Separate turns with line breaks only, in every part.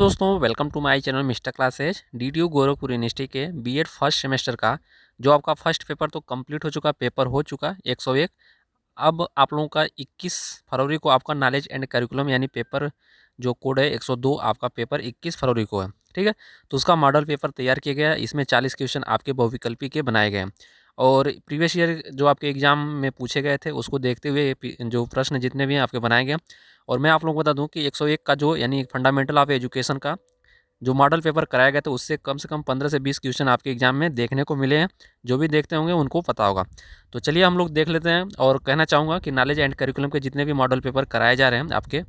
दोस्तों welcome to my channel mister classes. DTU Gorakhpur university के BEd first semester का जो आपका फर्स्ट पेपर तो कंप्लीट हो चुका, पेपर हो चुका 101। अब आप लोगों का 21 फरवरी को आपका नॉलेज एंड करिकुलम यानी पेपर जो कोड है 102, आपका पेपर 21 फरवरी को है। ठीक है, तो उसका मॉडल पेपर तैयार किया गया है। इसमें 40 क्वेश्चन आपके बहुविकल्पी के बनाए गए हैं और प्रीवियस ईयर जो आपके एग्जाम में पूछे गए थे उसको देखते हुए जो प्रश्न जितने भी हैं आपके बनाए गए हैं। और मैं आप लोगों को बता दूं कि 101 का जो यानी फंडामेंटल ऑफ एजुकेशन का जो मॉडल पेपर कराया गया था उससे कम से कम 15 से 20 क्वेश्चन आपके एग्जाम में देखने को मिले हैं। जो भी देखते होंगे उनको पता होगा। तो चलिए हम लोग देख लेते हैं। और कहना चाहूँगा कि नॉलेज एंड करिकुलम के जितने भी मॉडल पेपर कराए जा रहे हैं आपके,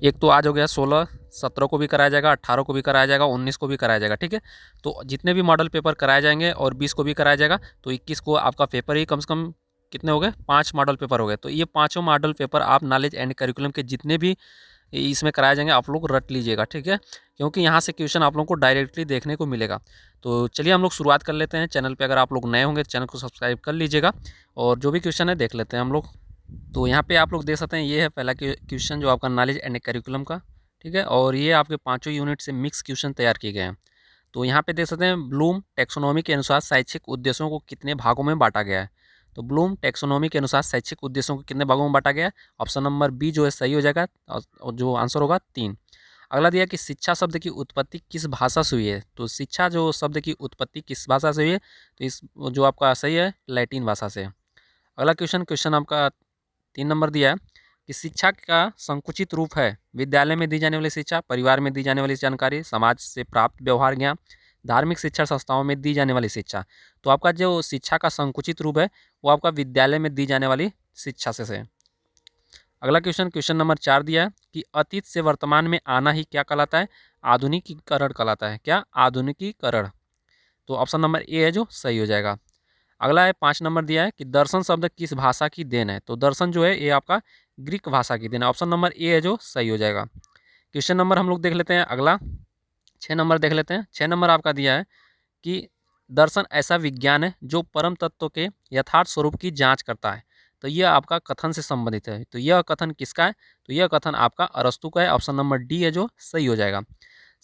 एक तो आज हो गया 16, 17 को भी कराया जाएगा, 18 को भी कराया जाएगा, 19 को भी कराया जाएगा। ठीक है, तो जितने भी मॉडल पेपर कराए जाएंगे और 20 को भी कराया जाएगा, तो 21 को आपका पेपर ही कम से कम कितने हो गए, 5 मॉडल पेपर हो गए। तो ये पाँचों मॉडल पेपर आप नॉलेज एंड करिकुलम के जितने भी इसमें कराए जाएंगे आप लोग रट लीजिएगा। ठीक है, क्योंकि यहाँ से क्वेश्चन आप लोगों को डायरेक्टली देखने को मिलेगा। तो चलिए हम लोग शुरुआत कर लेते हैं। चैनल पे अगर आप लोग नए होंगे तो चैनल को सब्सक्राइब कर लीजिएगा और जो भी क्वेश्चन है देख लेते हैं हम लोग। तो यहाँ पे आप लोग देख सकते हैं, ये है पहला क्वेश्चन जो आपका नॉलेज एंड करिकुलम का। ठीक है, और ये आपके पाँचों यूनिट से मिक्स क्वेश्चन तैयार किए गए हैं। तो यहाँ पे देख सकते हैं, ब्लूम टैक्सोनॉमी के अनुसार शैक्षिक उद्देश्यों को कितने भागों में बांटा गया है। तो ब्लूम टैक्सोनॉमी के अनुसार शैक्षिक उद्देश्यों को कितने भागों में बांटा गया है। ऑप्शन नंबर बी जो है सही हो जाएगा और जो आंसर होगा 3। अगला दिया कि शिक्षा शब्द की उत्पत्ति किस भाषा से हुई है। तो शिक्षा जो शब्द की उत्पत्ति किस भाषा से हुई है, तो इस जो आपका सही है लैटिन भाषा से। अगला क्वेश्चन क्वेश्चन आपका 3 नंबर दिया है कि शिक्षा का संकुचित रूप है विद्यालय में दी जाने वाली शिक्षा, परिवार में दी जाने वाली जानकारी, समाज से प्राप्त व्यवहार ज्ञान, धार्मिक शिक्षण संस्थाओं में दी जाने वाली शिक्षा। तो आपका जो शिक्षा का संकुचित रूप है वो आपका विद्यालय में दी जाने वाली शिक्षा से है। अगला क्वेश्चन क्वेश्चन नंबर 4 दिया है कि अतीत से वर्तमान में आना ही क्या कहलाता है, आधुनिकीकरण कहलाता है। क्या, आधुनिकीकरण। तो ऑप्शन नंबर ए है जो सही हो जाएगा। अगला है 5 नंबर दिया है कि दर्शन शब्द किस भाषा की देन है। तो दर्शन जो है ये आपका ग्रीक भाषा की देन है। ऑप्शन नंबर ए है जो सही हो जाएगा। क्वेश्चन नंबर हम लोग देख लेते हैं अगला, 6 नंबर देख लेते हैं। 6 नंबर आपका दिया है कि दर्शन ऐसा विज्ञान है जो परम तत्व के यथार्थ स्वरूप की जांच करता है। तो यह आपका कथन से संबंधित है। तो यह कथन किसका है, तो यह कथन आपका अरस्तु का है। ऑप्शन नंबर डी है जो सही हो जाएगा।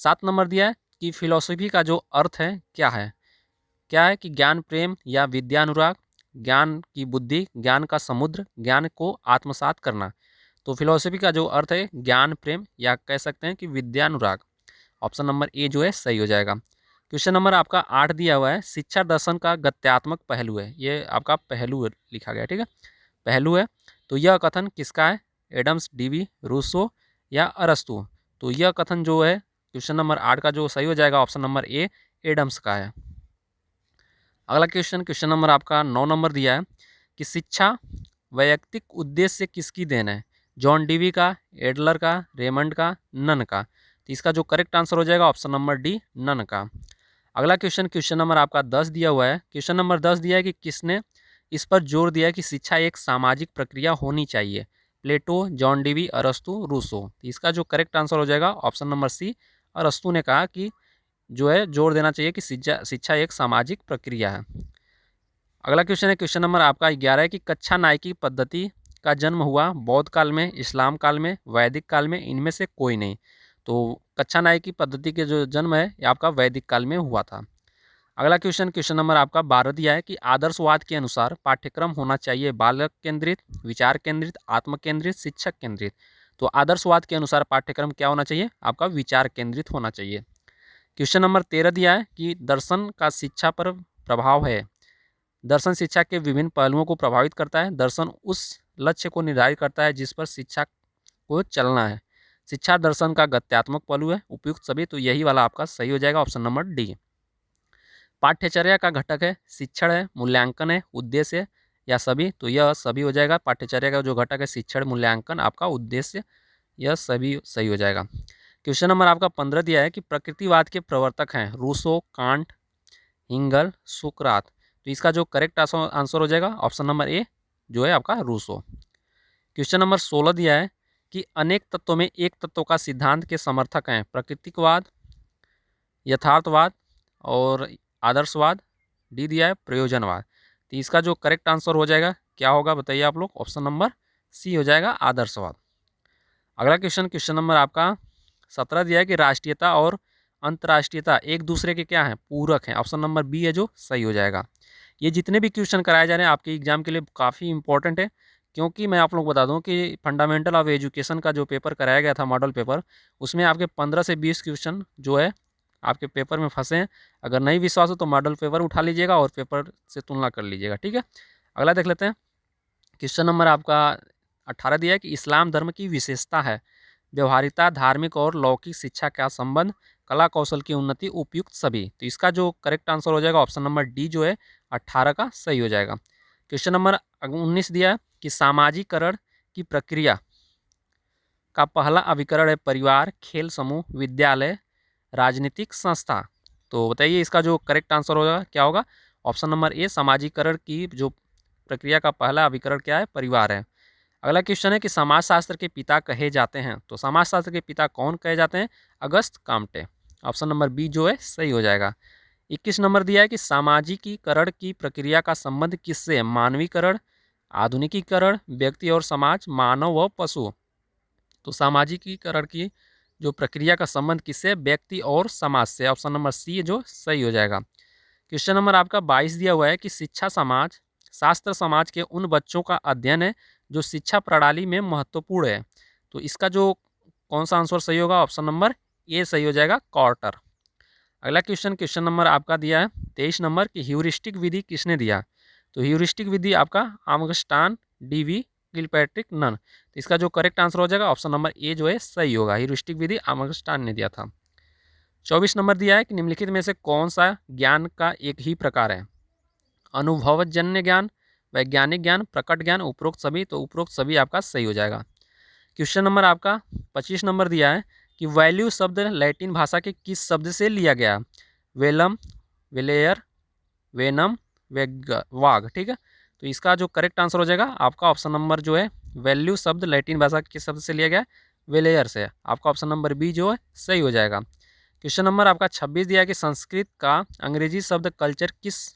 7 नंबर दिया है कि फिलॉसफी का जो अर्थ है क्या है। क्या है कि ज्ञान प्रेम या विद्यानुराग, ज्ञान की बुद्धि, ज्ञान का समुद्र, ज्ञान को आत्मसात करना। तो फिलॉसफी का जो अर्थ है ज्ञान प्रेम या कह सकते हैं कि विद्यानुराग। ऑप्शन नंबर ए जो है सही हो जाएगा। क्वेश्चन नंबर आपका 8 दिया हुआ है, शिक्षा दर्शन का गत्यात्मक पहलू है। ये आपका पहलू लिखा गया, ठीक है, पहलू है। तो यह कथन किसका है, एडम्स, डीवी, रूसो या अरस्तु। तो यह कथन जो है क्वेश्चन नंबर 8 का जो सही हो जाएगा ऑप्शन नंबर ए, एडम्स का है। अगला क्वेश्चन क्वेश्चन नंबर आपका 9 नंबर दिया है कि शिक्षा वैयक्तिक उद्देश्य किसकी देन है। जॉन डीवी का, एडलर का, रेमंड का, नन का। तो इसका जो करेक्ट आंसर हो जाएगा ऑप्शन नंबर डी, नन का। अगला क्वेश्चन क्वेश्चन नंबर आपका 10 दिया हुआ है। क्वेश्चन नंबर 10 दिया है कि किसने इस पर जोर दिया है कि शिक्षा एक सामाजिक प्रक्रिया होनी चाहिए। प्लेटो, जॉन डीवी, अरस्तु, रूसो। तो इसका जो करेक्ट आंसर हो जाएगा ऑप्शन नंबर सी, अरस्तु ने कहा कि जो है जोर देना चाहिए कि शिक्षा शिक्षा एक सामाजिक प्रक्रिया है। अगला क्वेश्चन है क्वेश्चन नंबर आपका 11 है कि कक्षा नायकी पद्धति का जन्म हुआ बौद्ध काल में, इस्लाम काल में, वैदिक काल में, इनमें से कोई नहीं। तो कक्षा नायकी पद्धति के जो जन्म है ये आपका वैदिक काल में हुआ था। अगला क्वेश्चन क्वेश्चन नंबर आपका 12 दिया है कि आदर्शवाद के अनुसार पाठ्यक्रम होना चाहिए बालक केंद्रित, विचार केंद्रित, आत्म केंद्रित, शिक्षक केंद्रित। तो आदर्शवाद के अनुसार पाठ्यक्रम क्या होना चाहिए, आपका विचार केंद्रित होना चाहिए। क्वेश्चन नंबर 13 दिया है कि दर्शन का शिक्षा पर प्रभाव है। दर्शन शिक्षा के विभिन्न पहलुओं को प्रभावित करता है। दर्शन उस लक्ष्य को निर्धारित करता है जिस पर शिक्षा को चलना है। शिक्षा दर्शन का गत्यात्मक पहलू है। उपयुक्त सभी, तो यही वाला आपका सही हो जाएगा ऑप्शन नंबर डी। पाठ्यचर्या का घटक है, शिक्षण है, मूल्यांकन है, उद्देश्य या सभी। तो यह सभी हो जाएगा। पाठ्यचर्या का जो घटक है शिक्षण, मूल्यांकन, आपका उद्देश्य, यह सभी सही हो जाएगा। क्वेश्चन नंबर आपका 15 दिया है कि प्रकृतिवाद के प्रवर्तक हैं रूसो, कांट, हिंगल, सुकरात। तो इसका जो करेक्ट आंसर हो जाएगा ऑप्शन नंबर ए जो है आपका रूसो। क्वेश्चन नंबर 16 दिया है कि अनेक तत्वों में एक तत्व का सिद्धांत के समर्थक हैं प्रकृतिकवाद, यथार्थवाद और आदर्शवाद। डी दिया है प्रयोजनवाद। तो इसका जो करेक्ट आंसर हो जाएगा क्या होगा बताइए आप लोग, ऑप्शन नंबर सी हो जाएगा आदर्शवाद। अगला क्वेश्चन क्वेश्चन नंबर आपका 17 दिया है कि राष्ट्रीयता और अंतर्राष्ट्रीयता एक दूसरे के क्या हैं, पूरक हैं। ऑप्शन नंबर बी है जो सही हो जाएगा। ये जितने भी क्वेश्चन कराए जा रहे हैं आपके एग्जाम के लिए काफ़ी इंपॉर्टेंट है, क्योंकि मैं आप लोग बता दूं कि फंडामेंटल ऑफ एजुकेशन का जो पेपर कराया गया था मॉडल पेपर, उसमें आपके 15 से 20 क्वेश्चन जो है आपके पेपर में फंसे हैं। अगर नहीं विश्वास हो तो मॉडल पेपर उठा लीजिएगा और पेपर से तुलना कर लीजिएगा, ठीक है। अगला देख लेते हैं। क्वेश्चन नंबर आपका 18 दिया है कि इस्लाम धर्म की विशेषता है व्यवहारिता, धार्मिक और लौकिक शिक्षा का संबंध, कला कौशल की उन्नति, उपयुक्त सभी। तो इसका जो करेक्ट आंसर हो जाएगा ऑप्शन नंबर डी जो है 18 का सही हो जाएगा। क्वेश्चन नंबर 19 दिया है कि सामाजिकरण की प्रक्रिया का पहला अभिकरण है परिवार, खेल समूह, विद्यालय, राजनीतिक संस्था। तो बताइए इसका जो करेक्ट आंसर होगा क्या होगा। ऑप्शन नंबर ए सामाजिकरण की जो प्रक्रिया का पहला अभिकरण क्या है, परिवार है। अगला क्वेश्चन है कि समाजशास्त्र के पिता कहे जाते हैं। तो समाजशास्त्र के पिता कौन कहे जाते हैं, Auguste Comte. Option number B जो है सही हो जाएगा। 21 नंबर दिया है कि सामाजिकीकरण की प्रक्रिया का संबंध किससे है, मानवीकरण, आधुनिकीकरण, व्यक्ति और समाज, मानव व पशु। तो सामाजिकीकरण की जो प्रक्रिया का संबंध किससे, व्यक्ति और समाज से। ऑप्शन नंबर सी जो सही हो जाएगा। क्वेश्चन नंबर आपका 22 दिया हुआ है कि शिक्षा समाज शास्त्र समाज के उन बच्चों का अध्ययन है जो शिक्षा प्रणाली में महत्वपूर्ण है। तो इसका जो कौन सा आंसर सही होगा, ऑप्शन नंबर ए सही हो जाएगा, कॉर्टर। अगला क्वेश्चन क्वेश्चन नंबर आपका दिया है 23 नंबर की ह्यूरिस्टिक विधि किसने दिया। तो ह्यूरिस्टिक विधि आपका आमगस्टान, डीवी किलपैट्रिक, नन। तो इसका जो करेक्ट आंसर हो जाएगा ऑप्शन नंबर ए जो है सही होगा, ह्यूरिस्टिक विधि आमगस्टान ने दिया था। 24 नंबर दिया है कि निम्नलिखित में से कौन सा ज्ञान का एक ही प्रकार है, अनुभवजन्य ज्ञान, वैज्ञानिक ज्ञान, प्रकट ज्ञान, उपरोक्त सभी। तो उपरोक्त सभी आपका सही हो जाएगा। क्वेश्चन नंबर आपका 25 नंबर दिया है कि वैल्यू शब्द लैटिन भाषा के किस शब्द से लिया गया, वेलम, वेलेयर, वेनम, वाग, ठीक है। तो इसका जो करेक्ट आंसर हो जाएगा आपका ऑप्शन नंबर जो है वैल्यू शब्द लैटिन भाषा के किस शब्द से लिया गया, वेलेयर से। आपका ऑप्शन नंबर बी जो है सही हो जाएगा। क्वेश्चन नंबर आपका 26 दिया है कि संस्कृत का अंग्रेजी शब्द कल्चर किस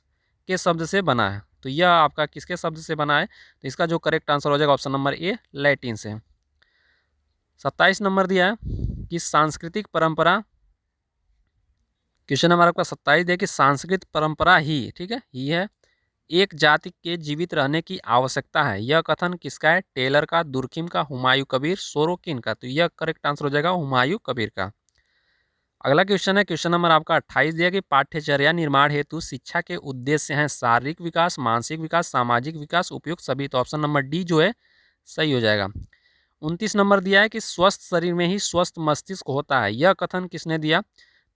के शब्द से बना है। तो यह आपका किसके शब्द से बना है, तो इसका जो करेक्ट आंसर हो जाएगा ऑप्शन नंबर ए लैटिन से। 27 नंबर दिया है कि सांस्कृतिक परंपरा, क्वेश्चन नंबर आपका 27 दिया कि सांस्कृतिक परंपरा ही, ठीक है, ही है एक जाति के जीवित रहने की आवश्यकता है। यह कथन किसका है, टेलर का, दुर्खिम का, हुमायूं कबीर, सोरोकिन का। तो यह करेक्ट आंसर हो जाएगा हुमायूं कबीर का। अगला क्वेश्चन है क्वेश्चन नंबर आपका 28 दिया कि पाठ्यचर्या निर्माण हेतु शिक्षा के उद्देश्य हैं शारीरिक विकास, मानसिक विकास, सामाजिक विकास, उपयुक्त सभी। तो ऑप्शन नंबर डी जो है सही हो जाएगा। 29 नंबर दिया है कि स्वस्थ शरीर में ही स्वस्थ मस्तिष्क होता है। यह कथन किसने दिया,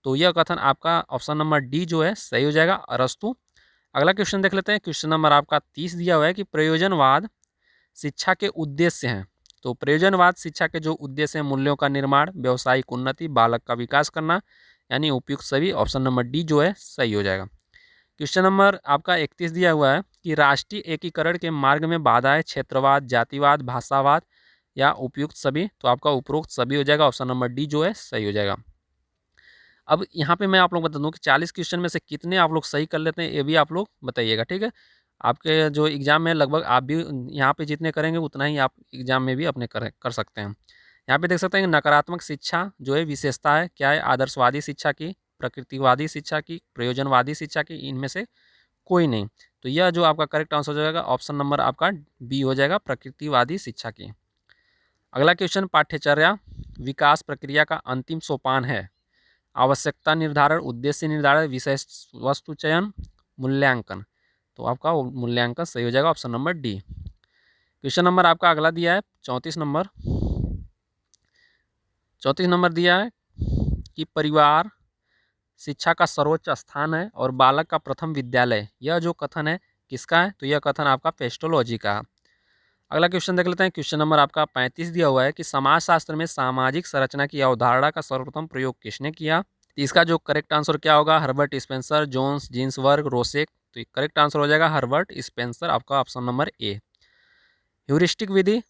तो यह कथन आपका ऑप्शन नंबर डी जो है सही हो जाएगा, अरस्तु। अगला क्वेश्चन देख लेते हैं। क्वेश्चन नंबर आपका 30 दिया हुआ है कि प्रयोजनवाद शिक्षा के उद्देश्य हैं। तो प्रयोजनवाद शिक्षा के जो उद्देश्य हैं, मूल्यों का निर्माण, व्यवसायिक उन्नति, बालक का विकास करना, यानी उपयुक्त सभी। ऑप्शन नंबर डी जो है सही हो जाएगा। क्वेश्चन नंबर आपका 31 दिया हुआ है कि राष्ट्रीय एकीकरण के मार्ग में बाधाएं क्षेत्रवाद, जातिवाद, भाषावाद या उपयुक्त सभी। तो आपका उपरोक्त सभी हो जाएगा, ऑप्शन नंबर डी जो है सही हो जाएगा। अब यहाँ पे मैं आप लोग बता दूं कि 40 क्वेश्चन में से कितने आप लोग सही कर लेते हैं, ये भी आप लोग बताइएगा, ठीक है। आपके जो एग्जाम में लगभग आप भी यहाँ पे जितने करेंगे उतना ही आप एग्जाम में भी अपने कर सकते हैं। यहाँ पे देख सकते हैं कि नकारात्मक शिक्षा जो है विशेषता है क्या है, आदर्शवादी शिक्षा की, प्रकृतिवादी शिक्षा की, प्रयोजनवादी शिक्षा की, इनमें से कोई नहीं। तो यह जो आपका करेक्ट आंसर हो जाएगा ऑप्शन नंबर आपका बी हो जाएगा, प्रकृतिवादी शिक्षा की। अगला क्वेश्चन पाठ्यचर्या विकास प्रक्रिया का अंतिम सोपान है, आवश्यकता निर्धारण, उद्देश्य निर्धारण, विषय वस्तु चयन, मूल्यांकन। तो आपका मूल्यांकन सही हो जाएगा, option number D. Question number आपका अगला दिया है 34 नंबर। 34 नंबर दिया है कि परिवार शिक्षा का सर्वोच्च स्थान है और बालक का प्रथम विद्यालय। यह जो कथन है किसका है, तो यह कथन आपका पेस्टोलॉजी का है। अगला क्वेश्चन देख लेते हैं। क्वेश्चन नंबर आपका 35 दिया हुआ है कि समाजशास्त्र में सामाजिक संरचना की अवधारणा का सर्वप्रथम प्रयोग किसने किया। इसका जो करेक्ट आंसर क्या होगा, हर्बर्ट स्पेंसर, जोन्स, जीन्सबर्ग, रोसेक। तो करेक्ट आंसर हो जाएगा हर्बर्ट स्पेंसर, आपका ऑप्शन नंबर ए। ह्यूरिस्टिक विधि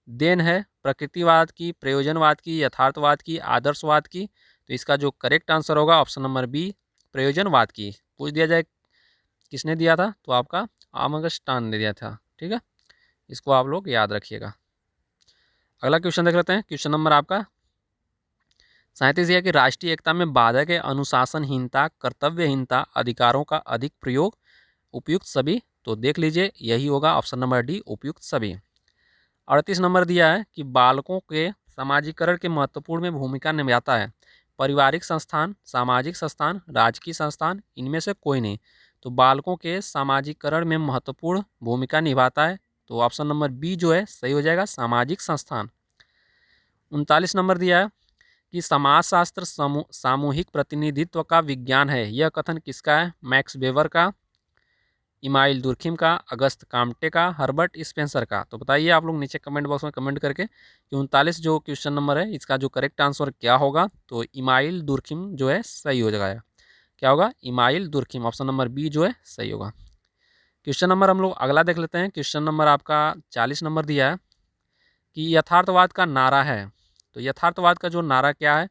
देन है प्रकृतिवाद की, प्रयोजनवाद की, यथार्थवाद की, आदर्शवाद की। तो इसका जो करेक्ट आंसर होगा ऑप्शन नंबर बी, प्रयोजनवाद की। पूछ दिया जाए किसने दिया था, तो आपका आमगस्टान ने दिया था, ठीक है। इसको आप लोग याद रखिएगा। अगला क्वेश्चन देख लेते हैं। क्वेश्चन नंबर आपका 37 है कि राष्ट्रीय एकता में बाधक है अनुशासनहीनता, कर्तव्यहीनता, अधिकारों का अधिक प्रयोग, उपयुक्त सभी। तो देख लीजिए यही होगा ऑप्शन नंबर डी, उपयुक्त सभी। 38 नंबर दिया है कि बालकों के समाजीकरण के महत्वपूर्ण में भूमिका निभाता है पारिवारिक संस्थान, सामाजिक संस्थान, राजकीय संस्थान, इनमें से कोई नहीं। तो बालकों के सामाजिकरण में महत्वपूर्ण भूमिका निभाता है, तो ऑप्शन नंबर बी जो है सही हो जाएगा, सामाजिक संस्थान। 39 नंबर दिया है कि समाजशास्त्र सामूहिक प्रतिनिधित्व का विज्ञान है, यह कथन किसका है? मैक्स वेबर का, इमाइल दुर्खिम का, अगस्त काम्टे का, हर्बर्ट स्पेंसर का। तो बताइए आप लोग नीचे कमेंट बॉक्स में कमेंट करके कि 39 जो क्वेश्चन नंबर है इसका जो करेक्ट आंसर क्या होगा। तो इमाइल दुर्खिम जो है सही हो जाएगा। क्या होगा? Emile Durkheim, option number B जो है सही होगा। क्वेश्चन नंबर हम लोग अगला देख लेते हैं। क्वेश्चन नंबर आपका 40 नंबर दिया है कि यथार्थवाद का नारा है। तो यथार्थवाद का जो नारा क्या है?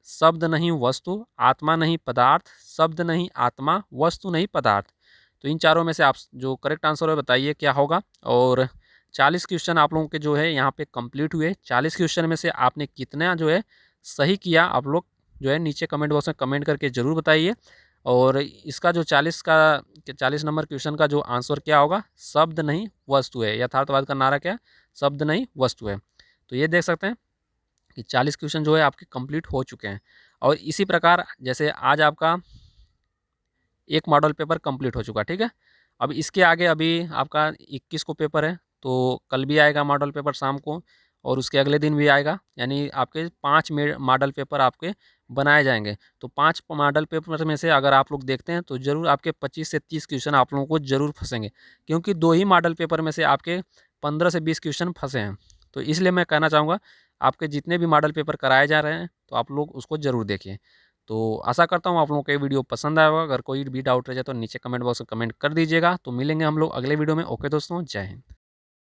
शब्द नहीं वस्तु, आत्मा नहीं पदार्थ, शब्द नहीं आत्मा, वस्तु नहीं पदार्थ। तो इन चारों में से आप जो करेक्ट आंसर है बताइए क्या होगा। और 40 क्वेश्चन आप लोगों के जो है यहाँ पे कंप्लीट हुए। 40 क्वेश्चन में से आपने कितना जो है सही किया, आप लोग जो है नीचे कमेंट बॉक्स में कमेंट करके ज़रूर बताइए। और इसका जो 40 नंबर क्वेश्चन का जो आंसर क्या होगा? शब्द नहीं वस्तु है। यथार्थवाद का नारा क्या है? शब्द नहीं वस्तु है। तो ये देख सकते हैं कि 40 क्वेश्चन जो है आपके कंप्लीट हो चुके हैं। और इसी प्रकार जैसे आज आपका एक मॉडल पेपर कंप्लीट हो चुका, ठीक है। अब इसके आगे अभी आपका 21 को पेपर है, तो कल भी आएगा मॉडल पेपर शाम को, और उसके अगले दिन भी आएगा। यानी आपके 5 मॉडल पेपर आपके बनाए जाएंगे। तो 5 मॉडल पेपर में से अगर आप लोग देखते हैं तो ज़रूर आपके 25 से 30 क्वेश्चन आप लोगों को ज़रूर फंसेंगे, क्योंकि 2 ही मॉडल पेपर में से आपके 15 से 20 क्वेश्चन फंसे हैं। तो इसलिए मैं कहना चाहूँगा आपके जितने भी मॉडल पेपर कराए जा रहे हैं तो आप लोग उसको ज़रूर देखिए। तो आशा करता हूँ आप लोगों को ये वीडियो पसंद आया होगा। अगर कोई भी डाउट रह जाए तो नीचे कमेंट बॉक्स में कमेंट कर दीजिएगा। तो मिलेंगे हम लोग अगले वीडियो में। ओके दोस्तों, जय हिंद।